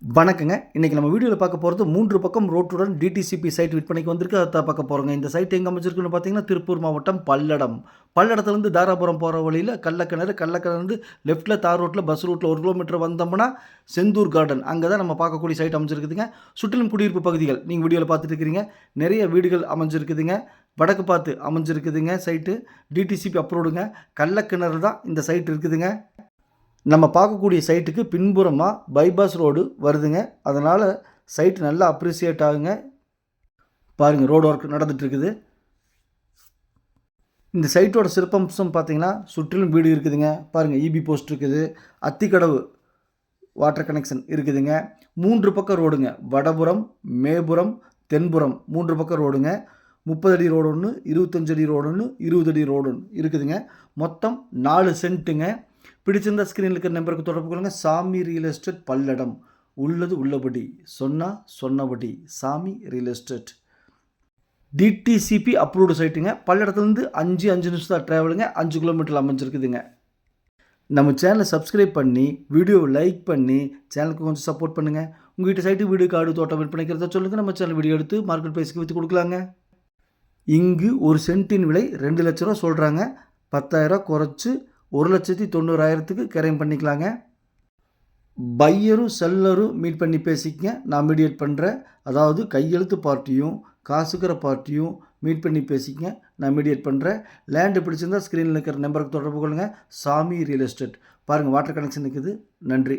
வணக்கங்க. இன்றைக்கி நம்ம வீடியோவில் பார்க்க போகிறது 3 பக்கம் ரோட்டுடன் டிடிசிபி சைட் விற்பனைக்கு வந்திருக்கு. அதை பார்க்க போகிறோங்க. இந்த சைட் எங்கே அமைச்சிருக்குன்னு பார்த்தீங்கன்னா திருப்பூர் மாவட்டம் பல்லடம். பல்லடத்துலேருந்து தாராபுரம் போகிற வழியில் கள்ளக்கிணறு லெஃப்ட்டில் தார் ரோட்டில் பஸ் ரூட்டில் 1 கிலோமீட்டர் வந்தோம்னா செந்தூர் கார்டன் அங்கே தான் நம்ம பார்க்கக்கூடிய சைட் அமைச்சிருக்குதுங்க. சுற்றிலும் குடியிருப்பு பகுதிகள் நீங்கள் வீடியோவில் பார்த்துட்டு இருக்கிறீங்க. நிறைய வீடுகள் அமைஞ்சிருக்குதுங்க. வடக்கு பார்த்து அமைஞ்சிருக்குதுங்க சைட்டு. டிடிசிபி அப்ரூவ்டுங்க. கள்ளக்கிணறு தான் இந்த சைட் இருக்குதுங்க. நம்ம பார்க்கக்கூடிய சைட்டுக்கு பின்புறமாக பைபாஸ் ரோடு வருதுங்க. அதனால் சைட்டு நல்லா அப்ரிசியேட் ஆகுங்க. பாருங்கள், ரோடு ஒர்க் நடந்துகிட்ருக்குது. இந்த சைட்டோட சிறப்பம்சம் பார்த்திங்கன்னா சுற்றிலும் வீடு இருக்குதுங்க. பாருங்கள், இபி போஸ்ட் இருக்குது, அத்திக்கடவு வாட்டர் கனெக்ஷன் இருக்குதுங்க. 3 பக்கம் ரோடுங்க. வடபுறம், மேபுறம், தென்புறம் 3 பக்கம் ரோடுங்க. 30 அடி ரோடு ஒன்று, 25 அடி ரோடு ஒன்று, 20 அடி ரோடு ஒன்று இருக்குதுங்க. மொத்தம் 4 சென்ட்டுங்க. பிடிச்சிருந்த ஸ்க்ரீனில் இருக்கிற நம்பருக்கு தொடர்பு கொள்ளுங்கள். சாமி ரியல் எஸ்டேட் பல்லடம். உள்ளது உள்ளபடி, சொன்னபடி. Sami real estate. DTCP approved சைட்டுங்க. பல்லடத்துலேருந்து 5 நிமிஷம் தான் ட்ராவலுங்க. 5 கிலோமீட்டர் அமைஞ்சிருக்குதுங்க. நம்ம சேனலை சப்ஸ்கிரைப் பண்ணி வீடியோவை லைக் பண்ணி சேனலுக்கு கொஞ்சம் சப்போர்ட் பண்ணுங்கள். உங்கள்கிட்ட சைட்டு வீடு காடு தோட்டம் விற்பனைக்கிறத சொல்லுங்கள். நம்ம சேனல் வீடியோ எடுத்து மார்க்கெட் ப்ரைஸ்க்கு விற்று கொடுக்கலாங்க. இங்கு ஒரு சென்ட்டின் விலை 2 லட்ச ரூபா சொல்கிறாங்க. 10,000 குறைச்சி 1,90,000க்கு கிரைம் பண்ணிக்கலாங்க. பையரும் செல்லரும் மீட் பண்ணி பேசிக்கங்க. நான் மீடியேட் பண்ணுறேன். அதாவது கையெழுத்து பார்ட்டியும் காசுக்கிற பார்ட்டியும் மீட் பண்ணி பேசிக்கங்க. நான் மீடியேட் பண்ணுறேன். லேண்டு பிடிச்சிருந்தால் ஸ்க்ரீனில் இருக்கிற நம்பருக்கு தொடர்பு கொள்ளுங்கள். சாமி ரியல் எஸ்டேட். பாருங்கள், வாட்டர் கனெக்ஷன் இருக்குது. நன்றி.